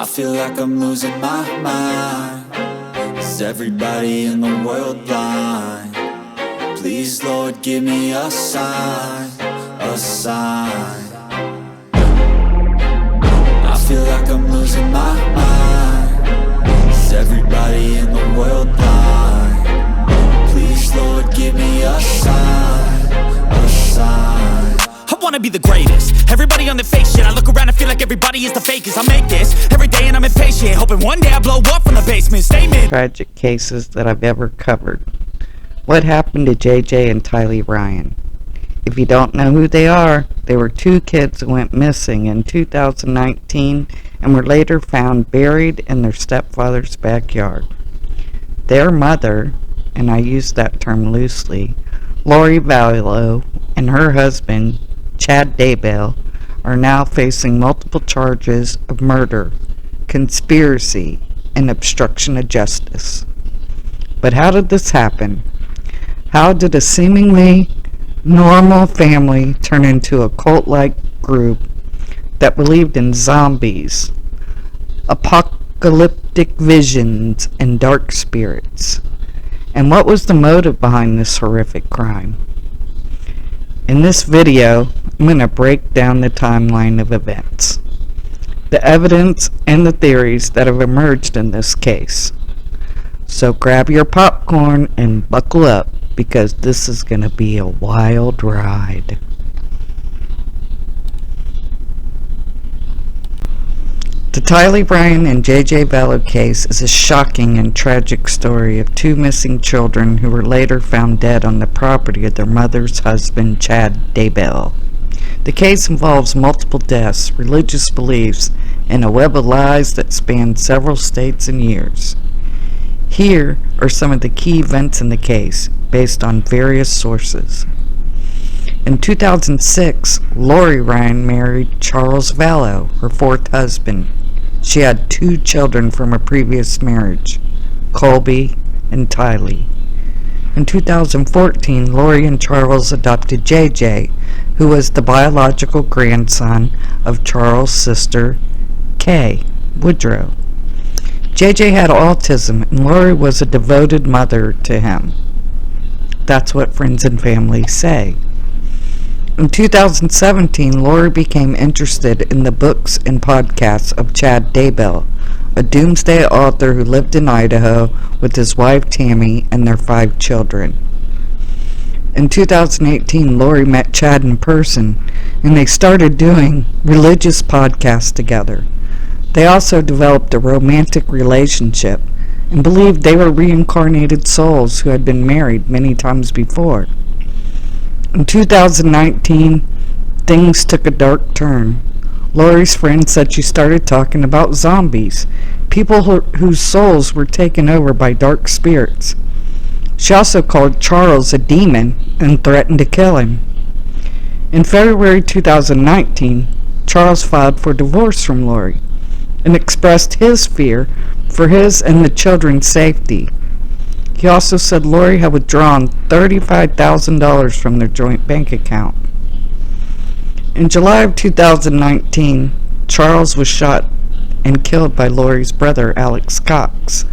I feel like I'm losing my mind. Is everybody in the world blind? Please, Lord, give me a sign, a sign. I feel like I'm losing my mind. Is everybody in the world blind? Please, Lord, give me a sign, a sign. I wanna be the greatest. Everybody on the fake shit. I look around and feel like everybody is the fakest. I make this every day and I'm impatient, hoping one day I blow up from the basement. Statement. Tragic cases that I've ever covered. What happened to JJ and Tylee Ryan? If you don't know who they are, they were two kids who went missing in 2019 and were later found buried in their stepfather's backyard. Their mother, and I use that term loosely, Lori Vallow, and her husband, Chad Daybell, are now facing multiple charges of murder, conspiracy, and obstruction of justice. But how did this happen? How did a seemingly normal family turn into a cult-like group that believed in zombies, apocalyptic visions, and dark spirits? And what was the motive behind this horrific crime? In this video, I'm going to break down the timeline of events, the evidence, and the theories that have emerged in this case. So grab your popcorn and buckle up, because this is going to be a wild ride. The Tylee Ryan and JJ Vallow case is a shocking and tragic story of two missing children who were later found dead on the property of their mother's husband, Chad Daybell. The case involves multiple deaths, religious beliefs, and a web of lies that span several states and years. Here are some of the key events in the case, based on various sources. In 2006, Lori Ryan married Charles Vallow, her fourth husband. She had 2 children from a previous marriage, Colby and Tylee. In 2014, Lori and Charles adopted JJ, who was the biological grandson of Charles' sister, Kay Woodrow. JJ had autism, and Lori was a devoted mother to him. That's what friends and family say. In 2017, Lori became interested in the books and podcasts of Chad Daybell, a doomsday author who lived in Idaho with his wife Tammy and their 5 children. In 2018, Lori met Chad in person, and they started doing religious podcasts together. They also developed a romantic relationship and believed they were reincarnated souls who had been married many times before. In 2019, things took a dark turn. Lori's friend said she started talking about zombies, people whose souls were taken over by dark spirits. She also called Charles a demon and threatened to kill him. In February 2019, Charles filed for divorce from Lori and expressed his fear for his and the children's safety. He also said Lori had withdrawn $35,000 from their joint bank account. In July of 2019, Charles was shot and killed by Lori's brother, Alex Cox,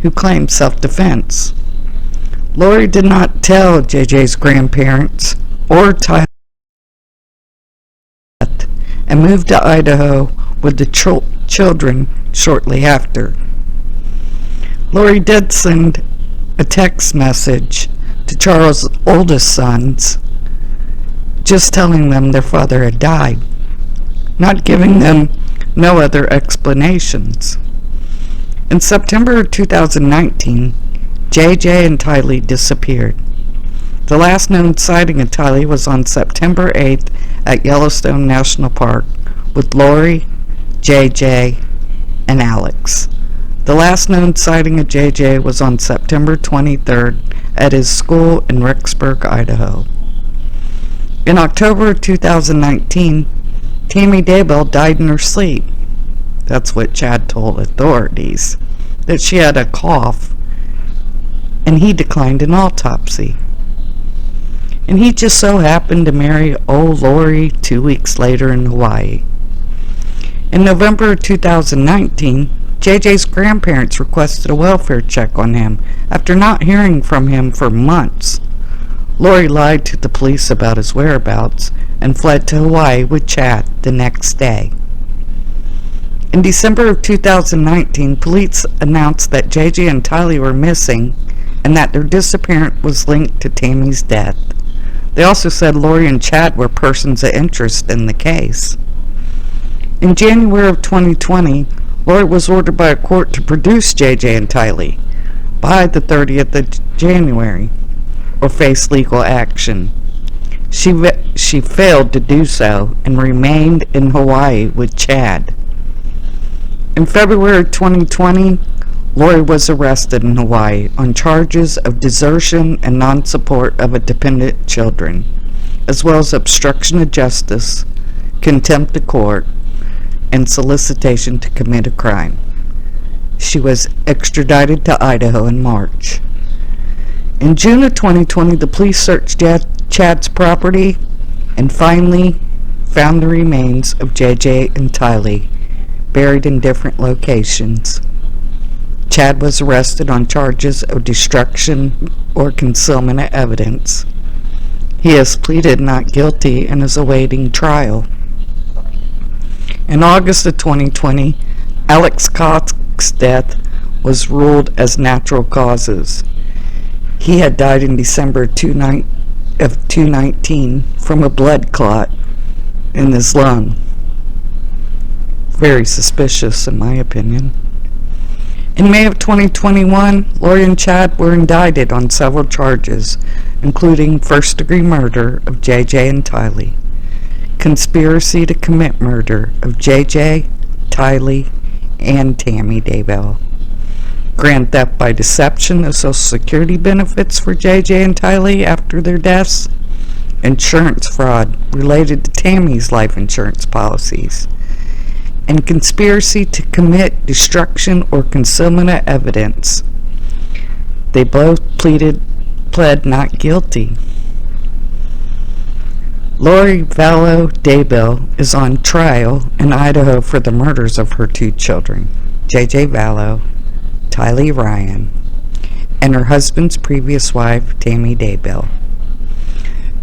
who claimed self-defense. Lori did not tell JJ's grandparents or Tylee and moved to Idaho with the children shortly after. Lori did send a text message to Charles' oldest sons, just telling them their father had died, not giving them no other explanations. In September of 2019, JJ and Tylee disappeared. The last known sighting of Tylee was on September 8th at Yellowstone National Park with Lori, JJ, and Alex. The last known sighting of JJ was on September 23rd at his school in Rexburg, Idaho. In October of 2019, Tammy Daybell died in her sleep. That's what Chad told authorities, that she had a cough, and he declined an autopsy. And he just so happened to marry old Lori 2 weeks later in Hawaii. In November of 2019, JJ's grandparents requested a welfare check on him after not hearing from him for months. Lori lied to the police about his whereabouts and fled to Hawaii with Chad the next day. In December of 2019, police announced that JJ and Tylee were missing and that their disappearance was linked to Tammy's death. They also said Lori and Chad were persons of interest in the case. In January of 2020, Lori was ordered by a court to produce JJ and Tylee by the 30th of January or face legal action. She failed to do so and remained in Hawaii with Chad. In February 2020, Lori was arrested in Hawaii on charges of desertion and non-support of a dependent children, as well as obstruction of justice, contempt of court, and solicitation to commit a crime. She was extradited to Idaho in March. In June of 2020, the police searched Chad's property and finally found the remains of JJ and Tylee buried in different locations. Chad was arrested on charges of destruction or concealment of evidence. He has pleaded not guilty and is awaiting trial. In August of 2020, Alex Cox's death was ruled as natural causes. He had died in December of 2019 from a blood clot in his lung. Very suspicious, in my opinion. In May of 2021, Lori and Chad were indicted on several charges, including first-degree murder of JJ and Tylee, conspiracy to commit murder of JJ, Tylee, and Tammy Daybell, grand theft by deception of Social Security benefits for JJ and Tylee after their deaths, insurance fraud related to Tammy's life insurance policies, and conspiracy to commit destruction or concealment of evidence. They both pled not guilty. Lori Vallow Daybell is on trial in Idaho for the murders of her two children, JJ Vallow, Tylee Ryan, and her husband's previous wife, Tammy Daybell.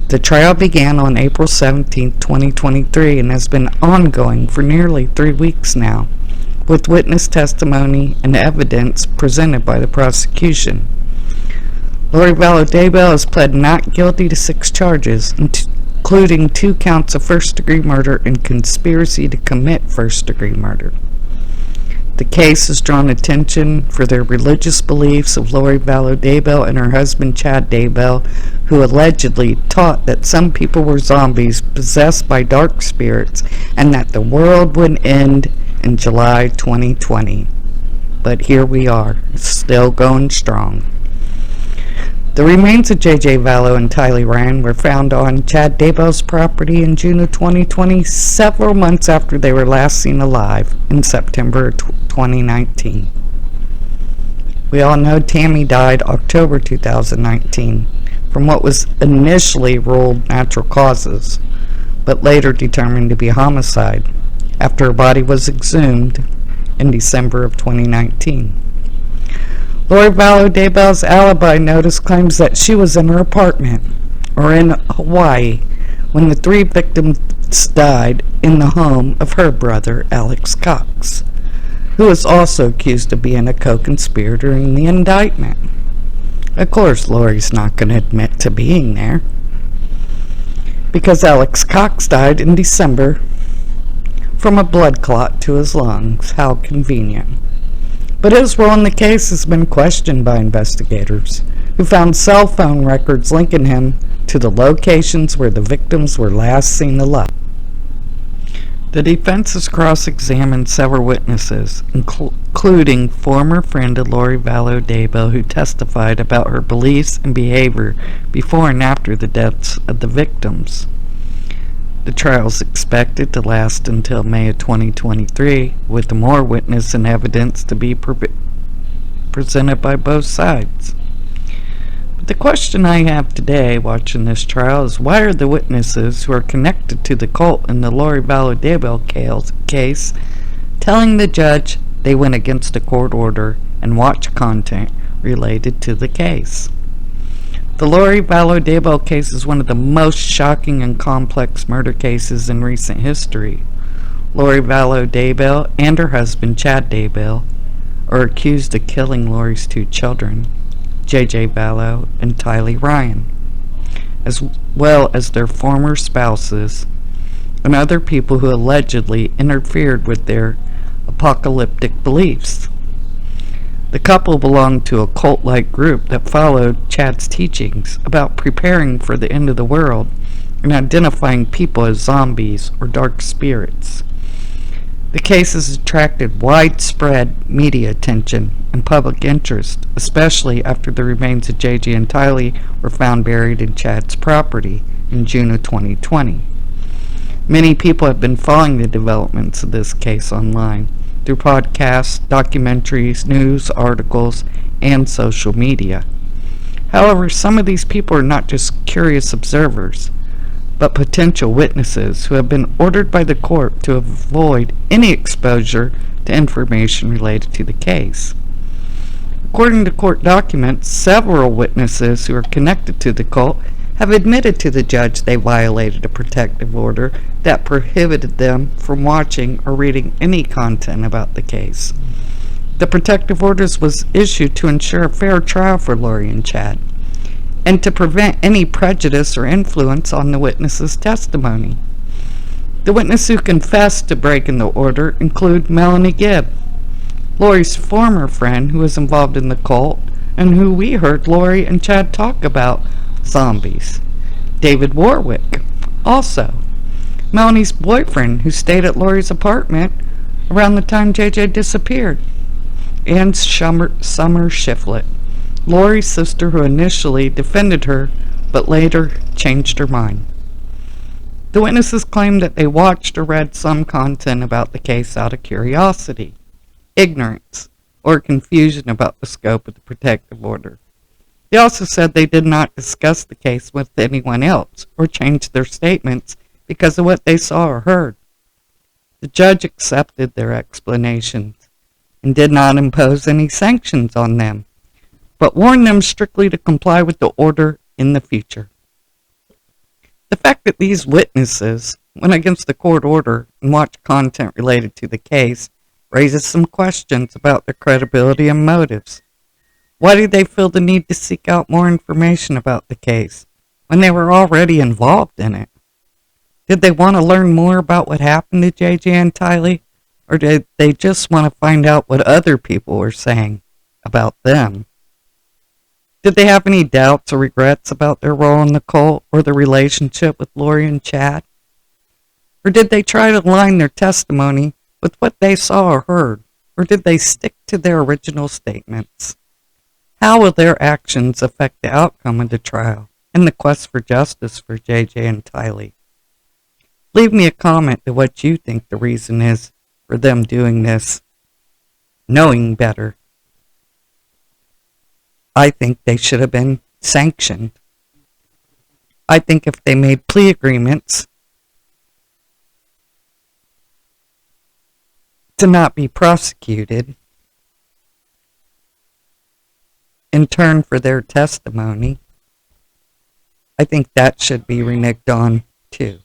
The trial began on April 17, 2023, and has been ongoing for nearly 3 weeks now, with witness testimony and evidence presented by the prosecution. Lori Vallow Daybell has pled not guilty to 6 charges, including 2 counts of first-degree murder and conspiracy to commit first-degree murder. The case has drawn attention for their religious beliefs of Lori Vallow Daybell and her husband Chad Daybell, who allegedly taught that some people were zombies possessed by dark spirits and that the world would end in July 2020. But here we are, still going strong. The remains of JJ Vallow and Tylee Ryan were found on Chad Daybell's property in June of 2020, several months after they were last seen alive in September 2019. We all know Tammy died October 2019 from what was initially ruled natural causes, but later determined to be homicide after her body was exhumed in December of 2019. Lori Vallow Daybell's alibi notice claims that she was in her apartment or in Hawaii when the 3 victims died in the home of her brother Alex Cox, who is also accused of being a co-conspirator in the indictment. Of course, Lori's not going to admit to being there, because Alex Cox died in December from a blood clot to his lungs. How convenient. But his role in the case has been questioned by investigators, who found cell phone records linking him to the locations where the victims were last seen alive. The defense has cross-examined several witnesses, including former friend of Lori Vallow Daybell, who testified about her beliefs and behavior before and after the deaths of the victims. The trial is expected to last until May of 2023, with more witness and evidence to be presented by both sides. But the question I have today watching this trial is, why are the witnesses who are connected to the cult in the Lori Vallow Daybell case telling the judge they went against a court order and watched content related to the case. The Lori Vallow Daybell case is one of the most shocking and complex murder cases in recent history. Lori Vallow Daybell and her husband Chad Daybell are accused of killing Lori's two children, J.J. Vallow and Tylee Ryan, as well as their former spouses and other people who allegedly interfered with their apocalyptic beliefs. The couple belonged to a cult-like group that followed Chad's teachings about preparing for the end of the world and identifying people as zombies or dark spirits. The case has attracted widespread media attention and public interest, especially after the remains of JJ and Tylee were found buried in Chad's property in June of 2020. Many people have been following the developments of this case online through podcasts, documentaries, news articles, and social media. However, some of these people are not just curious observers, but potential witnesses who have been ordered by the court to avoid any exposure to information related to the case. According to court documents, several witnesses who are connected to the cult have admitted to the judge they violated a protective order that prohibited them from watching or reading any content about the case. The protective orders was issued to ensure a fair trial for Lori and Chad, and to prevent any prejudice or influence on the witnesses' testimony. The witnesses who confessed to breaking the order include Melanie Gibb, Lori's former friend who was involved in the cult and who we heard Lori and Chad talk about zombies. David Warwick, also Melanie's boyfriend who stayed at Lori's apartment around the time JJ disappeared, and Summer Shiflett, Lori's sister who initially defended her but later changed her mind. The witnesses claimed that they watched or read some content about the case out of curiosity, ignorance, or confusion about the scope of the protective order. They also said they did not discuss the case with anyone else or change their statements because of what they saw or heard. The judge accepted their explanations and did not impose any sanctions on them, but warned them strictly to comply with the order in the future. The fact that these witnesses went against the court order and watched content related to the case raises some questions about their credibility and motives. Why did they feel the need to seek out more information about the case when they were already involved in it? Did they want to learn more about what happened to JJ and Tylee, or did they just want to find out what other people were saying about them? Did they have any doubts or regrets about their role in the cult or the relationship with Lori and Chad? Or did they try to align their testimony with what they saw or heard, or did they stick to their original statements? How will their actions affect the outcome of the trial and the quest for justice for JJ and Tylee? Leave me a comment to what you think the reason is for them doing this, knowing better. I think they should have been sanctioned. I think if they made plea agreements to not be prosecuted in turn for their testimony, I think that should be reneged on too.